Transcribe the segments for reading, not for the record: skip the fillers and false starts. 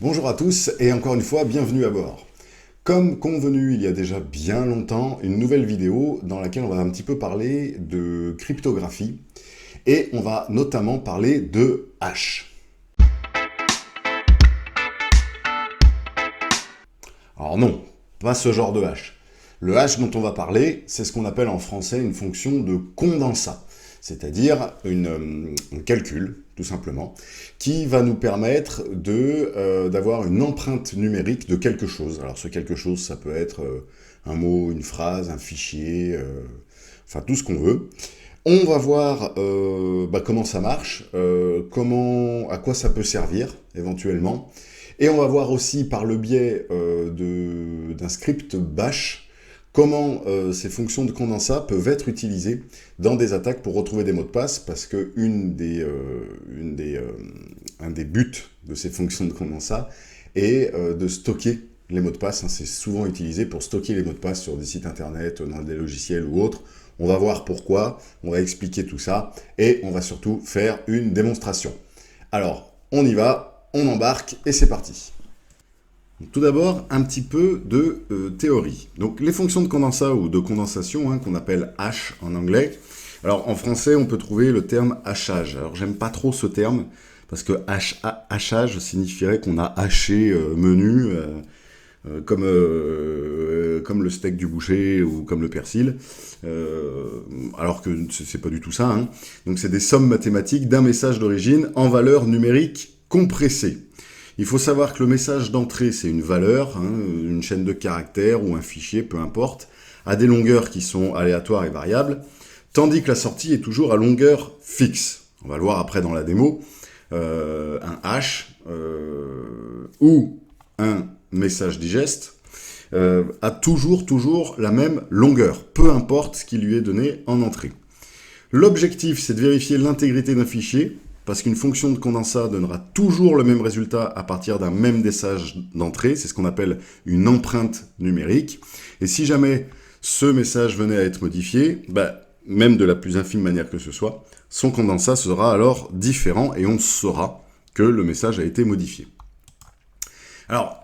Bonjour à tous et encore une fois, bienvenue à bord. Comme convenu il y a déjà bien longtemps, une nouvelle vidéo dans laquelle on va un petit peu parler de cryptographie et on va notamment parler de hash. Alors non, pas ce genre de hash. Le hash dont on va parler, c'est ce qu'on appelle en français une fonction de condensat, c'est-à-dire un calcul, tout simplement, qui va nous permettre d'avoir une empreinte numérique de quelque chose. Alors ce quelque chose, ça peut être un mot, une phrase, un fichier, enfin tout ce qu'on veut. On va voir comment ça marche, à quoi ça peut servir éventuellement, et on va voir aussi par le biais d'un script bash comment ces fonctions de condensat peuvent être utilisées dans des attaques pour retrouver des mots de passe, parce que un des buts de ces fonctions de condensat est de stocker les mots de passe. C'est souvent utilisé pour stocker les mots de passe sur des sites internet, dans des logiciels ou autres. On va voir pourquoi, on va expliquer tout ça, et on va surtout faire une démonstration. Alors, on y va, on embarque, et c'est parti. Tout d'abord, un petit peu de théorie. Donc, les fonctions de condensat ou de condensation, qu'on appelle hash en anglais. Alors, en français, on peut trouver le terme hachage. Alors, j'aime pas trop ce terme, parce que hachage signifierait qu'on a haché menu, comme le steak du boucher ou comme le persil, alors que c'est pas du tout ça. Donc, c'est des sommes mathématiques d'un message d'origine en valeur numérique compressée. Il faut savoir que le message d'entrée, c'est une valeur, une chaîne de caractères ou un fichier, peu importe, à des longueurs qui sont aléatoires et variables, tandis que la sortie est toujours à longueur fixe. On va le voir après dans la démo. Un hash ou un message digest a toujours la même longueur, peu importe ce qui lui est donné en entrée. L'objectif, c'est de vérifier l'intégrité d'un fichier, parce qu'une fonction de condensat donnera toujours le même résultat à partir d'un même message d'entrée. C'est ce qu'on appelle une empreinte numérique. Et si jamais ce message venait à être modifié, même de la plus infime manière que ce soit, son condensat sera alors différent et on saura que le message a été modifié. Alors,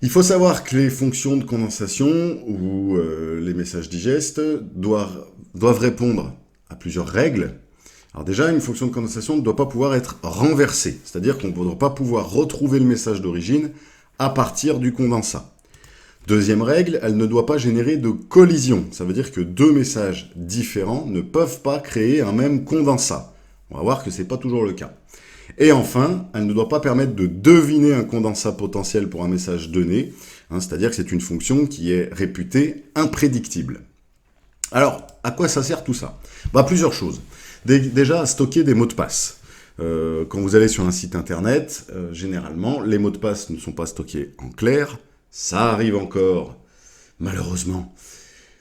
il faut savoir que les fonctions de condensation ou les messages digest doivent répondre à plusieurs règles. Alors déjà, une fonction de condensation ne doit pas pouvoir être renversée, c'est-à-dire qu'on ne doit pas pouvoir retrouver le message d'origine à partir du condensat. Deuxième règle, elle ne doit pas générer de collision, ça veut dire que deux messages différents ne peuvent pas créer un même condensat. On va voir que ce n'est pas toujours le cas. Et enfin, elle ne doit pas permettre de deviner un condensat potentiel pour un message donné, c'est-à-dire que c'est une fonction qui est réputée imprédictible. Alors, à quoi ça sert tout ça ? Plusieurs choses. Déjà, à stocker des mots de passe. Quand vous allez sur un site internet, généralement, les mots de passe ne sont pas stockés en clair. Ça arrive encore, malheureusement.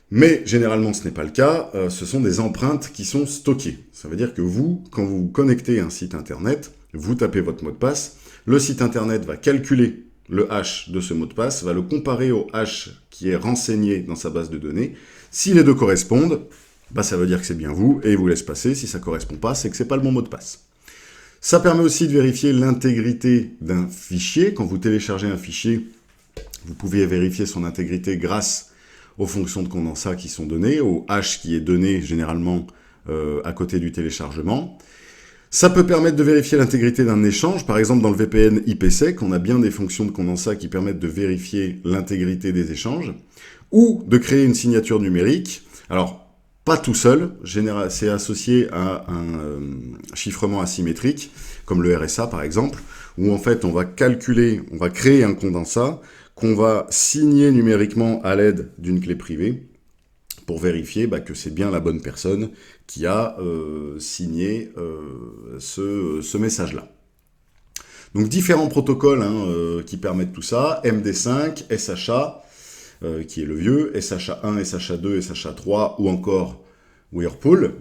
Mais généralement, ce n'est pas le cas. Ce sont des empreintes qui sont stockées. Ça veut dire que vous, quand vous vous connectez à un site internet, vous tapez votre mot de passe. Le site internet va calculer le hash de ce mot de passe, va le comparer au hash qui est renseigné dans sa base de données. Si les deux correspondent, ça veut dire que c'est bien vous, et il vous laisse passer. Si ça ne correspond pas, c'est que ce n'est pas le bon mot de passe. Ça permet aussi de vérifier l'intégrité d'un fichier. Quand vous téléchargez un fichier, vous pouvez vérifier son intégrité grâce aux fonctions de condensat qui sont données, au hash qui est donné généralement à côté du téléchargement. Ça peut permettre de vérifier l'intégrité d'un échange. Par exemple, dans le VPN IPsec, on a bien des fonctions de condensat qui permettent de vérifier l'intégrité des échanges, ou de créer une signature numérique. Alors, pas tout seul, c'est associé à un chiffrement asymétrique, comme le RSA par exemple, où en fait on va créer un condensat qu'on va signer numériquement à l'aide d'une clé privée pour vérifier que c'est bien la bonne personne qui a signé ce message-là. Donc différents protocoles qui permettent tout ça, MD5, SHA, qui est le vieux, SHA1, SHA2, SHA3 ou encore Whirlpool.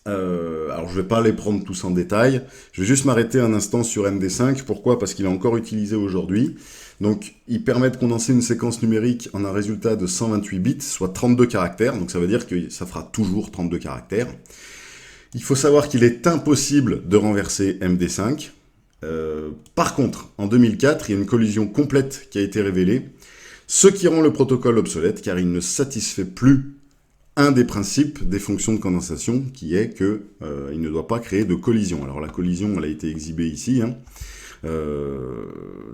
Alors je ne vais pas les prendre tous en détail, je vais juste m'arrêter un instant sur MD5. Pourquoi ? Parce qu'il est encore utilisé aujourd'hui. Donc il permet de condenser une séquence numérique en un résultat de 128 bits, soit 32 caractères, donc ça veut dire que ça fera toujours 32 caractères. Il faut savoir qu'il est impossible de renverser MD5, Par contre, en 2004, il y a une collision complète qui a été révélée, ce qui rend le protocole obsolète, car il ne satisfait plus un des principes des fonctions de condensation, qui est que il ne doit pas créer de collision. Alors la collision, elle a été exhibée ici, hein.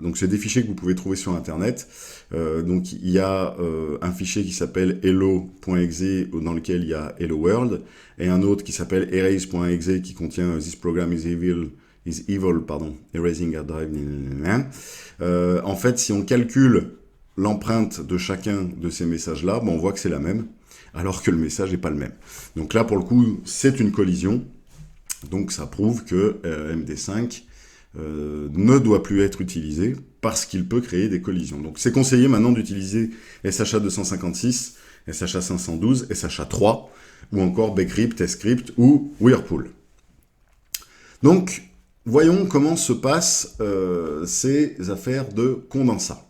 Donc c'est des fichiers que vous pouvez trouver sur internet. Donc il y a un fichier qui s'appelle hello.exe dans lequel il y a hello world, et un autre qui s'appelle erase.exe qui contient this program is evil, erasing hard drive. En fait, si on calcule l'empreinte de chacun de ces messages-là, on voit que c'est la même, alors que le message n'est pas le même. Donc là, pour le coup, c'est une collision. Donc ça prouve que MD5 ne doit plus être utilisé parce qu'il peut créer des collisions. Donc c'est conseillé maintenant d'utiliser SHA 256, SHA 512, SHA 3, ou encore Bcrypt, Scrypt ou Whirlpool. Donc, voyons comment se passent ces affaires de condensat.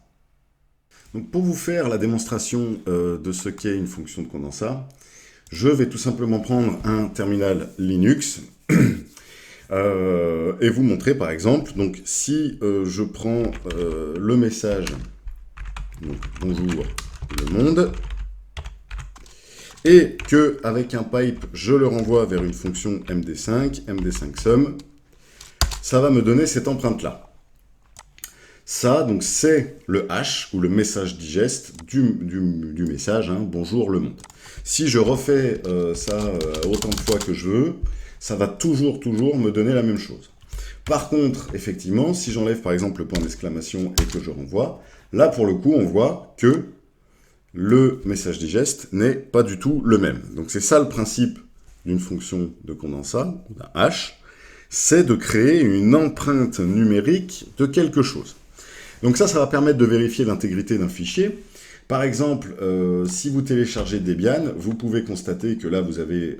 Donc pour vous faire la démonstration de ce qu'est une fonction de condensat, je vais tout simplement prendre un terminal Linux et vous montrer par exemple, donc si je prends le message donc, bonjour le monde, et que avec un pipe je le renvoie vers une fonction MD5, MD5sum, ça va me donner cette empreinte là. Ça, donc, c'est le hash, ou le message digest du message, hein, bonjour le monde. Si je refais ça autant de fois que je veux, ça va toujours me donner la même chose. Par contre, effectivement, si j'enlève par exemple le point d'exclamation et que je renvoie, là, pour le coup, on voit que le message digest n'est pas du tout le même. Donc, c'est ça le principe d'une fonction de condensat, d'un hash, c'est de créer une empreinte numérique de quelque chose. Donc ça va permettre de vérifier l'intégrité d'un fichier. Par exemple, si vous téléchargez Debian, vous pouvez constater que là, vous avez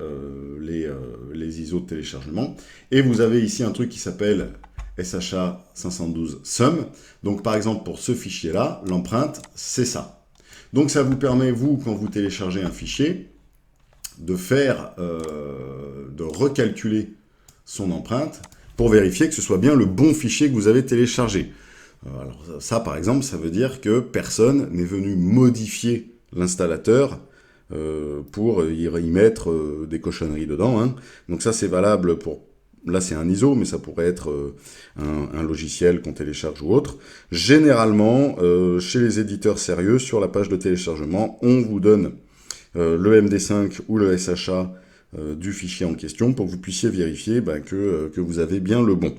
les ISO de téléchargement, et vous avez ici un truc qui s'appelle SHA 512 sum. Donc par exemple, pour ce fichier-là, l'empreinte, c'est ça. Donc ça vous permet, vous, quand vous téléchargez un fichier, de recalculer son empreinte pour vérifier que ce soit bien le bon fichier que vous avez téléchargé. Alors ça, par exemple, ça veut dire que personne n'est venu modifier l'installateur pour y mettre des cochonneries dedans, hein. Donc ça, c'est valable pour... Là, c'est un ISO, mais ça pourrait être un logiciel qu'on télécharge ou autre. Généralement, chez les éditeurs sérieux, sur la page de téléchargement, on vous donne le MD5 ou le SHA du fichier en question pour que vous puissiez vérifier que vous avez bien le bon.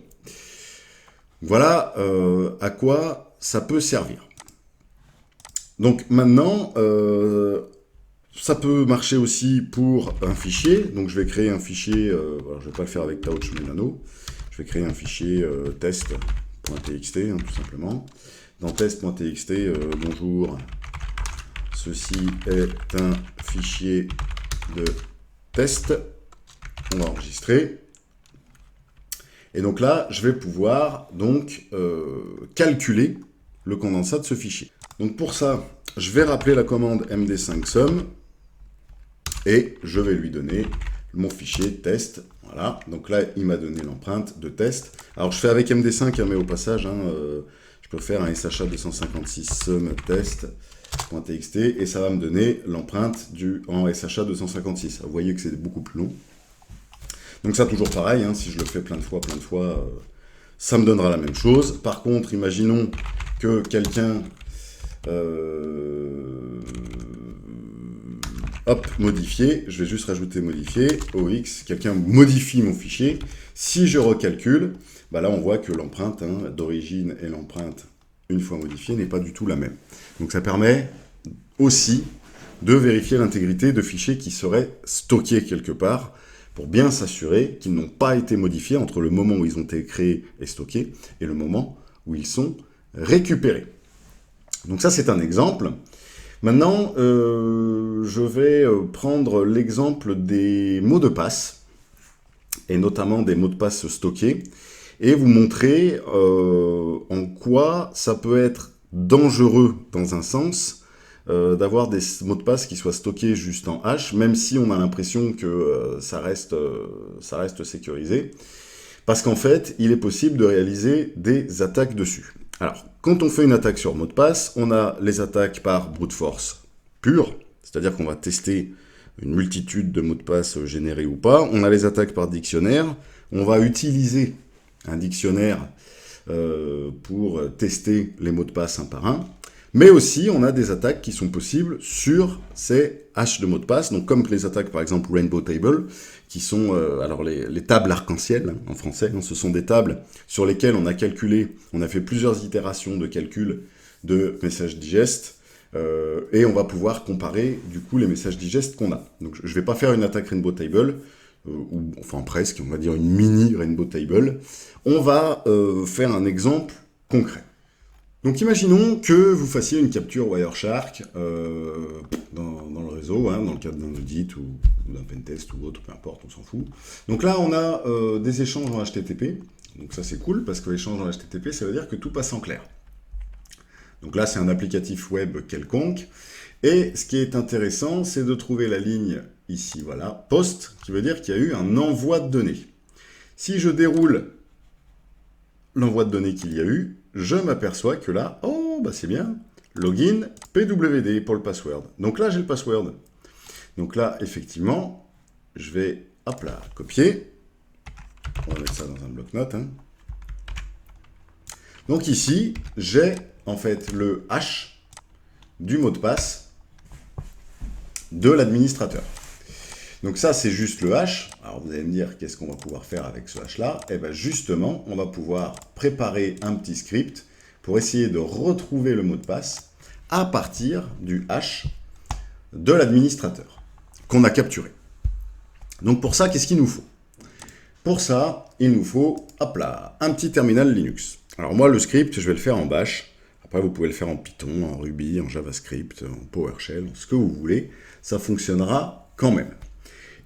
Voilà à quoi ça peut servir. Donc maintenant, ça peut marcher aussi pour un fichier. Donc je vais créer un fichier, alors je ne vais pas le faire avec Touch mais Nano. Je vais créer un fichier test.txt, hein, tout simplement. Dans test.txt, bonjour, ceci est un fichier de test. On va enregistrer. Et donc là, je vais pouvoir donc calculer le condensat de ce fichier. Donc pour ça, je vais rappeler la commande md5sum et je vais lui donner mon fichier test. Voilà, donc là, il m'a donné l'empreinte de test. Alors je fais avec md5, hein, mais au passage, hein, je peux faire un SHA 256 sum test.txt et ça va me donner l'empreinte en SHA 256. Vous voyez que c'est beaucoup plus long. Donc ça, toujours pareil, hein, si je le fais plein de fois, ça me donnera la même chose. Par contre, imaginons que quelqu'un modifié, je vais juste rajouter modifié, OX, quelqu'un modifie mon fichier. Si je recalcule, là on voit que l'empreinte d'origine et l'empreinte, une fois modifiée, n'est pas du tout la même. Donc ça permet aussi de vérifier l'intégrité de fichiers qui seraient stockés quelque part, pour bien s'assurer qu'ils n'ont pas été modifiés entre le moment où ils ont été créés et stockés et le moment où ils sont récupérés. Donc ça, c'est un exemple. Maintenant, je vais prendre l'exemple des mots de passe, et notamment des mots de passe stockés, et vous montrer en quoi ça peut être dangereux dans un sens, d'avoir des mots de passe qui soient stockés juste en hash, même si on a l'impression que ça reste sécurisé. parce qu'en fait, il est possible de réaliser des attaques dessus. Alors, quand on fait une attaque sur mot de passe, on a les attaques par brute force pure, c'est-à-dire qu'on va tester une multitude de mots de passe générés ou pas. On a les attaques par dictionnaire, on va utiliser un dictionnaire pour tester les mots de passe un par un. Mais aussi, on a des attaques qui sont possibles sur ces hashes de mots de passe. Donc, comme les attaques, par exemple, Rainbow Table, qui sont alors les tables arc-en-ciel, hein, en français. Hein, ce sont des tables sur lesquelles on a calculé, on a fait plusieurs itérations de calcul de messages digest, et on va pouvoir comparer, du coup, les messages digest qu'on a. Donc, je ne vais pas faire une attaque Rainbow Table, ou enfin presque, on va dire une mini Rainbow Table. On va faire un exemple concret. Donc imaginons que vous fassiez une capture Wireshark dans le réseau, hein, dans le cadre d'un audit ou d'un pentest ou autre, peu importe, on s'en fout. Donc là, on a des échanges en HTTP. Donc ça, c'est cool, parce que l'échange en HTTP, ça veut dire que tout passe en clair. Donc là, c'est un applicatif web quelconque. Et ce qui est intéressant, c'est de trouver la ligne ici, voilà, post, qui veut dire qu'il y a eu un envoi de données. Si je déroule l'envoi de données qu'il y a eu, je m'aperçois que là, oh, bah c'est bien, login PWD pour le password. Donc là, j'ai le password. Donc là, effectivement, je vais, hop là, copier. On va mettre ça dans un bloc-notes. Hein. Donc ici, j'ai en fait le hash du mot de passe de l'administrateur. Donc ça, c'est juste le hash. Alors vous allez me dire, qu'est-ce qu'on va pouvoir faire avec ce hash-là? Eh bien justement, on va pouvoir préparer un petit script pour essayer de retrouver le mot de passe à partir du hash de l'administrateur qu'on a capturé. Donc pour ça, qu'est-ce qu'il nous faut? Pour ça, il nous faut, hop là, un petit terminal Linux. Alors moi, le script, je vais le faire en bash. Après, vous pouvez le faire en Python, en Ruby, en JavaScript, en PowerShell, ce que vous voulez. Ça fonctionnera quand même.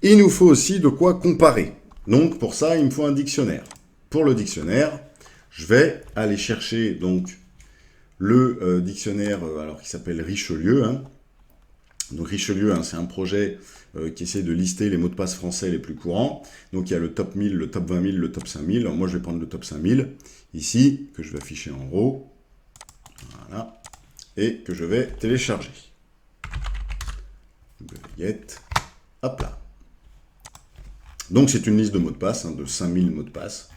Il nous faut aussi de quoi comparer. Donc, pour ça, il me faut un dictionnaire. Pour le dictionnaire, je vais aller chercher donc le dictionnaire alors qui s'appelle Richelieu. Hein. Donc Richelieu, hein, c'est un projet qui essaie de lister les mots de passe français les plus courants. Donc il y a le top 1000, le top 20 000, le top 5000. Alors moi, je vais prendre le top 5000 ici, que je vais afficher en RAW. Voilà. Et que je vais télécharger. Get. Hop là. Donc c'est une liste de mots de passe, hein, de 5000 mots de passe,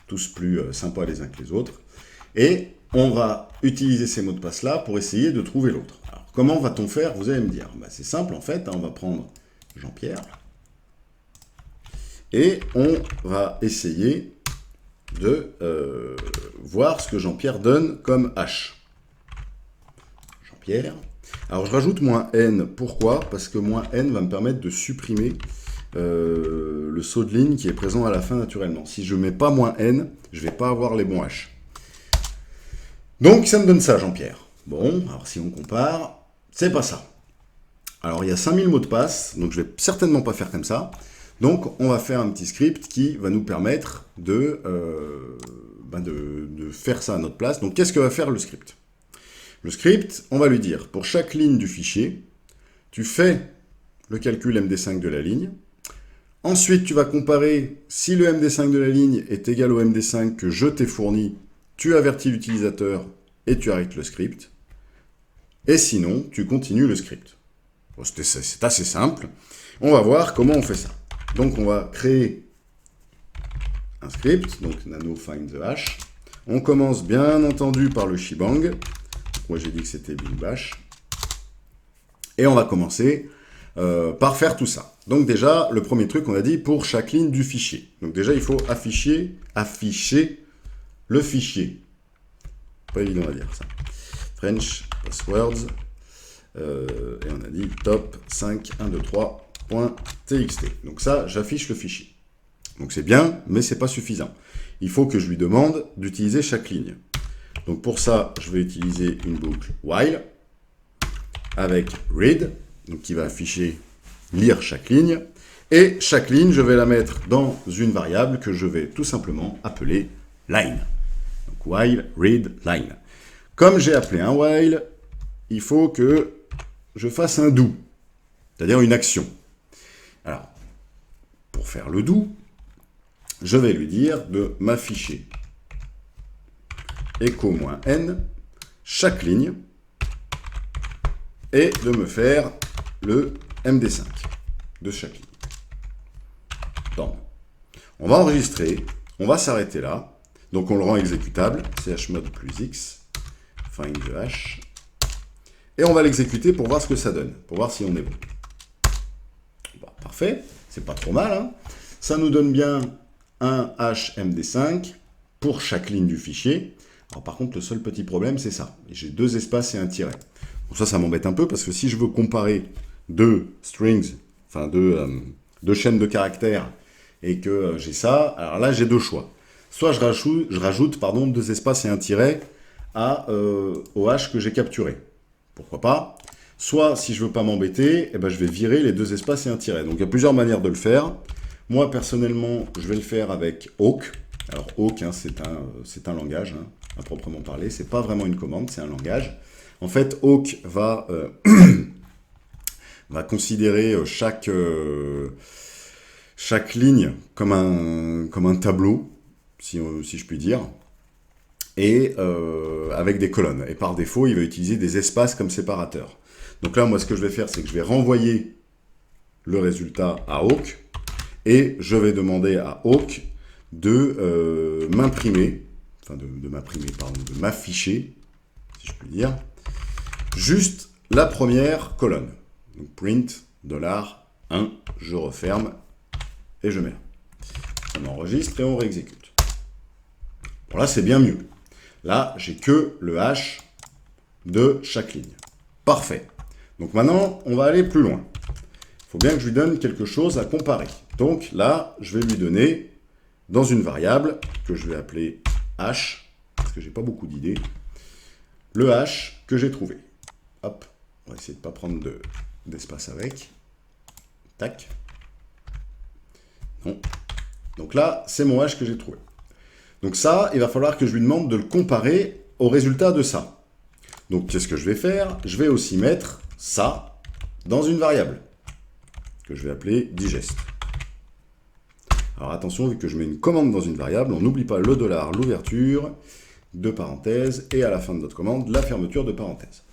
tous plus sympas les uns que les autres. Et on va utiliser ces mots de passe-là pour essayer de trouver l'autre. Alors comment va-t-on faire? Vous allez me dire. Bah, c'est simple en fait, hein, on va prendre Jean-Pierre et on va essayer de voir ce que Jean-Pierre donne comme H. Jean-Pierre. Alors je rajoute -n, pourquoi? Parce que -n va me permettre de supprimer le saut de ligne qui est présent à la fin naturellement. Si je ne mets pas -n, je ne vais pas avoir les bons H. Donc ça me donne ça, Jean-Pierre. Bon, alors si on compare, c'est pas ça. Alors il y a 5000 mots de passe, donc je vais certainement pas faire comme ça. Donc on va faire un petit script qui va nous permettre de faire ça à notre place. Donc qu'est-ce que va faire le script? Le script, on va lui dire, pour chaque ligne du fichier, tu fais le calcul MD5 de la ligne. Ensuite, tu vas comparer si le MD5 de la ligne est égal au MD5 que je t'ai fourni, tu avertis l'utilisateur et tu arrêtes le script. Et sinon, tu continues le script. Bon, c'est assez simple. On va voir comment on fait ça. Donc, on va créer un script, donc nano find the hash. On commence bien entendu par le shebang. Moi, j'ai dit que c'était Big Bash. Et on va commencer par faire tout ça. Donc déjà, le premier truc, on a dit pour chaque ligne du fichier. Donc déjà, il faut afficher le fichier. Pas évident à dire ça. French passwords. Et on a dit top 5123.txt. Donc ça, j'affiche le fichier. Donc c'est bien, mais c'est pas suffisant. Il faut que je lui demande d'utiliser chaque ligne. Donc pour ça, je vais utiliser une boucle while avec read, donc qui va afficher, lire chaque ligne. Et chaque ligne, je vais la mettre dans une variable que je vais tout simplement appeler line. Donc while, read, line. Comme j'ai appelé un while, il faut que je fasse un do, c'est-à-dire une action. Alors, pour faire le do, je vais lui dire de m'afficher echo-n chaque ligne et de me faire le MD5 de chaque ligne. Bon. On va enregistrer, on va s'arrêter là. Donc on le rend exécutable, chmod plus x, find the hash. Et on va l'exécuter pour voir ce que ça donne, pour voir si on est bon. Bon, parfait, c'est pas trop mal. Hein. Ça nous donne bien un hash MD5 pour chaque ligne du fichier. Alors par contre, le seul petit problème, c'est ça. J'ai 2 espaces et un tiret. Bon, ça m'embête un peu parce que si je veux comparer 2 strings, enfin 2 chaînes de caractères, et que j'ai ça, alors là, j'ai 2 choix. Soit je rajoute 2 espaces et un tiret au hash que j'ai capturé. Pourquoi pas. Soit, si je veux pas m'embêter, je vais virer les 2 espaces et un tiret. Donc, il y a plusieurs manières de le faire. Moi, personnellement, je vais le faire avec awk. Alors, awk, hein, c'est un langage, hein, à proprement parler. C'est pas vraiment une commande, c'est un langage. En fait, awk va, va considérer chaque ligne comme un tableau, si je puis dire, et avec des colonnes. Et par défaut, il va utiliser des espaces comme séparateurs. Donc là, moi, ce que je vais faire, c'est que je vais renvoyer le résultat à awk, et je vais demander à awk de m'imprimer, enfin de m'afficher, si je puis dire, juste la première colonne. Donc print $1, je referme, et je mets là. On enregistre et on réexécute. Bon, là, c'est bien mieux. Là, j'ai que le hash de chaque ligne. Parfait. Donc maintenant, on va aller plus loin. Il faut bien que je lui donne quelque chose à comparer. Donc là, je vais lui donner, dans une variable, que je vais appeler hash, parce que j'ai pas beaucoup d'idées, le hash que j'ai trouvé. Hop, on va essayer de ne pas prendre d'espace avec. Tac. Non. Donc là, c'est mon hash que j'ai trouvé. Donc ça, il va falloir que je lui demande de le comparer au résultat de ça. Donc qu'est-ce que je vais faire? Je vais aussi mettre ça dans une variable que je vais appeler digest. Alors attention, vu que je mets une commande dans une variable, on n'oublie pas le $, l'ouverture de parenthèse, et à la fin de notre commande, la fermeture de parenthèse.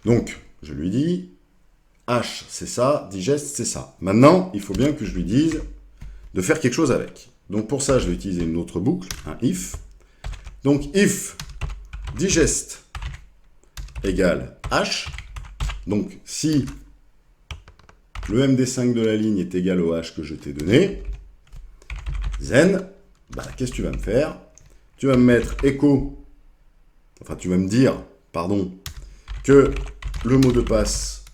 Donc, je lui dis, hash, c'est ça, digest, c'est ça. Maintenant, il faut bien que je lui dise de faire quelque chose avec. Donc, pour ça, je vais utiliser une autre boucle, un if. Donc, if digest égale hash. Donc, si le MD5 de la ligne est égal au hash que je t'ai donné, then, qu'est-ce que tu vas me faire? Tu vas me mettre echo, enfin, tu vas me dire, pardon, que le mot de passe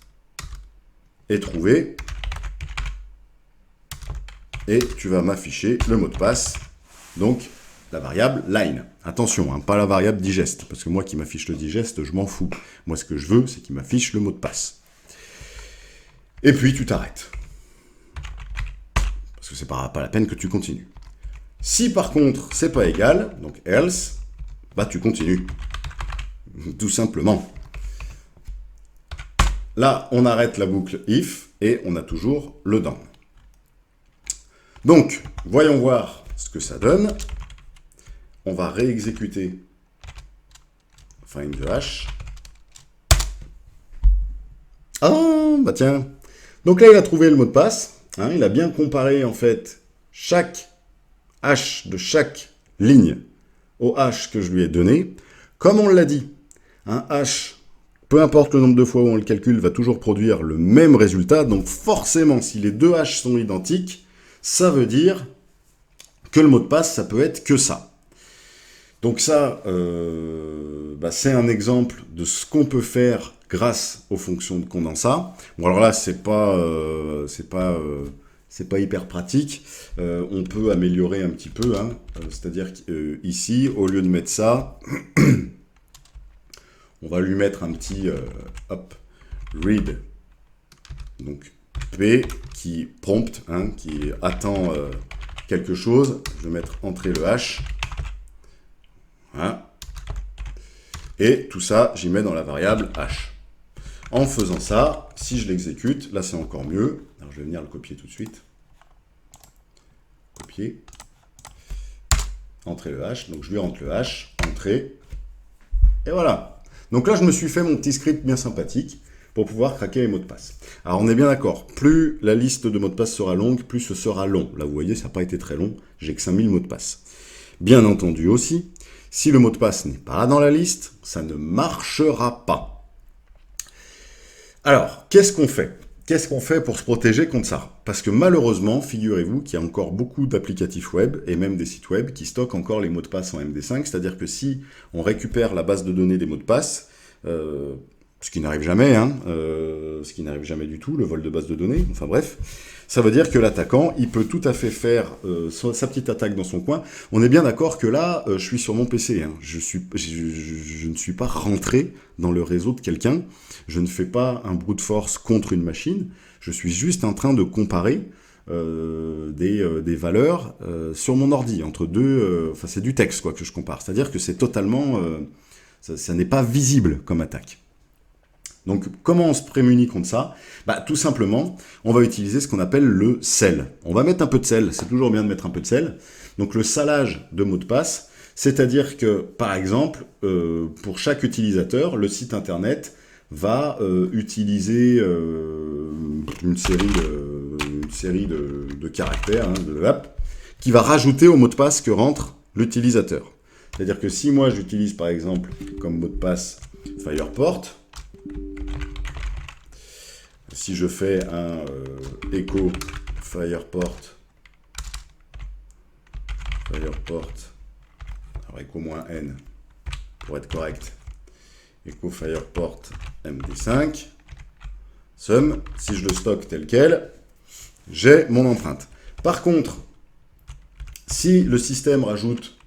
est trouvé, et tu vas m'afficher le mot de passe, donc la variable line. Attention, hein, pas la variable digest, parce que moi qui m'affiche le digest, je m'en fous. Moi, ce que je veux, c'est qu'il m'affiche le mot de passe. Et puis, tu t'arrêtes. Parce que c'est pas la peine que tu continues. Si par contre, c'est pas égal, donc else, tu continues. Tout simplement. Là, on arrête la boucle if, et on a toujours le down. Donc, voyons voir ce que ça donne. On va réexécuter find the hash. Ah, tiens. Donc là, il a trouvé le mot de passe. Hein, il a bien comparé, en fait, chaque hash de chaque ligne au hash que je lui ai donné. Comme on l'a dit, un hash, peu importe le nombre de fois où on le calcule, va toujours produire le même résultat. Donc forcément, si les deux hash sont identiques, ça veut dire que le mot de passe, ça peut être que ça. Donc ça, c'est un exemple de ce qu'on peut faire grâce aux fonctions de condensat. Bon, alors là, c'est pas hyper pratique. On peut améliorer un petit peu. Hein. C'est-à-dire qu'ici, au lieu de mettre ça, on va lui mettre un petit read. Donc P qui prompt, hein, qui attend quelque chose. Je vais mettre entrer le hash. Voilà. Et tout ça, j'y mets dans la variable hash. En faisant ça, si je l'exécute, là c'est encore mieux. Alors je vais venir le copier tout de suite. identifier. Entrer le hash, donc je lui rentre le hash, entrer, et voilà. Donc là, je me suis fait mon petit script bien sympathique pour pouvoir craquer les mots de passe. Alors, on est bien d'accord, plus la liste de mots de passe sera longue, plus ce sera long. Là, vous voyez, ça n'a pas été très long, j'ai que 5000 mots de passe. Bien entendu aussi, si le mot de passe n'est pas dans la liste, ça ne marchera pas. Alors, qu'est-ce qu'on fait ? Qu'est-ce qu'on fait pour se protéger contre ça? Parce que malheureusement, figurez-vous qu'il y a encore beaucoup d'applicatifs web et même des sites web qui stockent encore les mots de passe en MD5, c'est-à-dire que si on récupère la base de données des mots de passe, ce qui n'arrive jamais, ce qui n'arrive jamais du tout, le vol de base de données, enfin bref, ça veut dire que l'attaquant, il peut tout à fait faire sa petite attaque dans son coin. On est bien d'accord que là, je suis sur mon PC, je ne suis pas rentré dans le réseau de quelqu'un, je ne fais pas un brute force contre une machine, je suis juste en train de comparer des valeurs sur mon ordi, entre deux, enfin c'est du texte quoi que je compare, c'est-à-dire que c'est totalement, ça n'est pas visible comme attaque. Donc, comment on se prémunit contre ça? Tout simplement, on va utiliser ce qu'on appelle le sel. On va mettre un peu de sel, c'est toujours bien de mettre un peu de sel. Donc, le salage de mots de passe, c'est-à-dire que, par exemple, pour chaque utilisateur, le site internet va utiliser une série de caractères, qui va rajouter au mot de passe que rentre l'utilisateur. C'est-à-dire que si moi, j'utilise, par exemple, comme mot de passe Fireport, si je fais un echo Fireport, alors echo-n, pour être correct, echo Fireport MD5, sum, si je le stocke tel quel, j'ai mon empreinte. Par contre, si le système rajoute,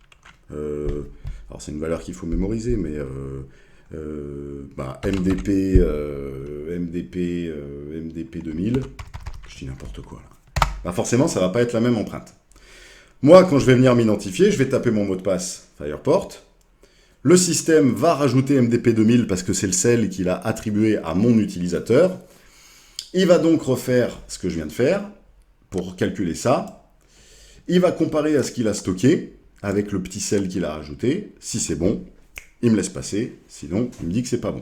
alors c'est une valeur qu'il faut mémoriser, mais MDP 2000, je dis n'importe quoi là. Forcément, ça va pas être la même empreinte. Moi, quand je vais venir m'identifier, je vais taper mon mot de passe Fireport. Le système va rajouter MDP 2000 parce que c'est le sel qu'il a attribué à mon utilisateur. Il va donc refaire ce que je viens de faire pour calculer ça. Il va comparer à ce qu'il a stocké avec le petit sel qu'il a rajouté. Si c'est bon, il me laisse passer, sinon il me dit que c'est pas bon.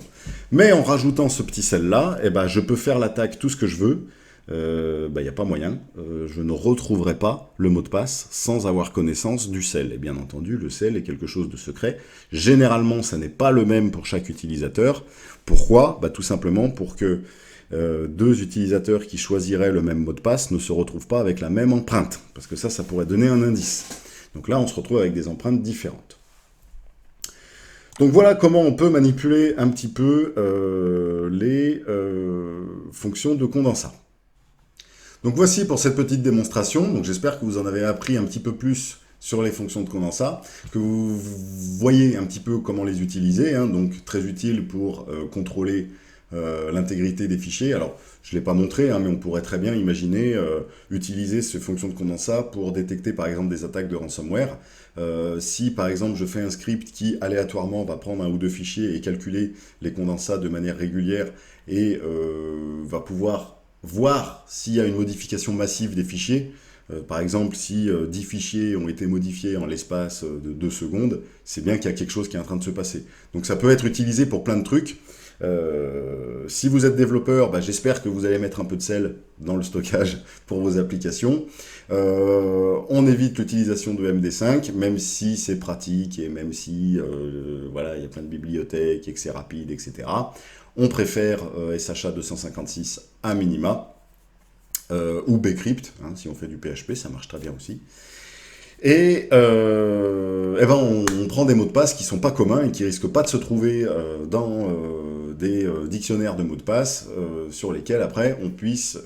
Mais en rajoutant ce petit sel-là, je peux faire l'attaque tout ce que je veux. Il n'y a pas moyen. Je ne retrouverai pas le mot de passe sans avoir connaissance du sel. Et bien entendu, le sel est quelque chose de secret. Généralement, ça n'est pas le même pour chaque utilisateur. Pourquoi? Tout simplement pour que deux utilisateurs qui choisiraient le même mot de passe ne se retrouvent pas avec la même empreinte. Parce que ça pourrait donner un indice. Donc là, on se retrouve avec des empreintes différentes. Donc voilà comment on peut manipuler un petit peu les fonctions de condensat. Donc voici pour cette petite démonstration. Donc j'espère que vous en avez appris un petit peu plus sur les fonctions de condensat, que vous voyez un petit peu comment les utiliser, donc très utile pour contrôler l'intégrité des fichiers. Alors, je ne l'ai pas montré, mais on pourrait très bien imaginer utiliser ces fonctions de condensat pour détecter par exemple des attaques de ransomware. Si par exemple je fais un script qui aléatoirement va prendre un ou deux fichiers et calculer les condensats de manière régulière et va pouvoir voir s'il y a une modification massive des fichiers, par exemple si 10 fichiers ont été modifiés en l'espace de 2 secondes, c'est bien qu'il y a quelque chose qui est en train de se passer. Donc ça peut être utilisé pour plein de trucs. Si vous êtes développeur, j'espère que vous allez mettre un peu de sel dans le stockage pour vos applications. On évite l'utilisation de MD5, même si c'est pratique et même si il y a plein de bibliothèques et que c'est rapide, etc. On préfère SHA 256 à minima, ou Bcrypt, si on fait du PHP, ça marche très bien aussi. Et on prend des mots de passe qui ne sont pas communs et qui ne risquent pas de se trouver dans des dictionnaires de mots de passe sur lesquels après qu'on puisse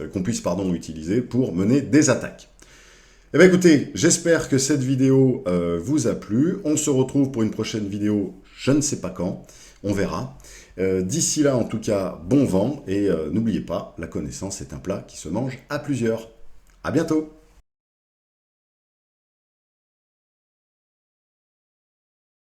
utiliser pour mener des attaques. Écoutez, j'espère que cette vidéo vous a plu. On se retrouve pour une prochaine vidéo, je ne sais pas quand, on verra. D'ici là, en tout cas, bon vent et n'oubliez pas, la connaissance est un plat qui se mange à plusieurs. À bientôt!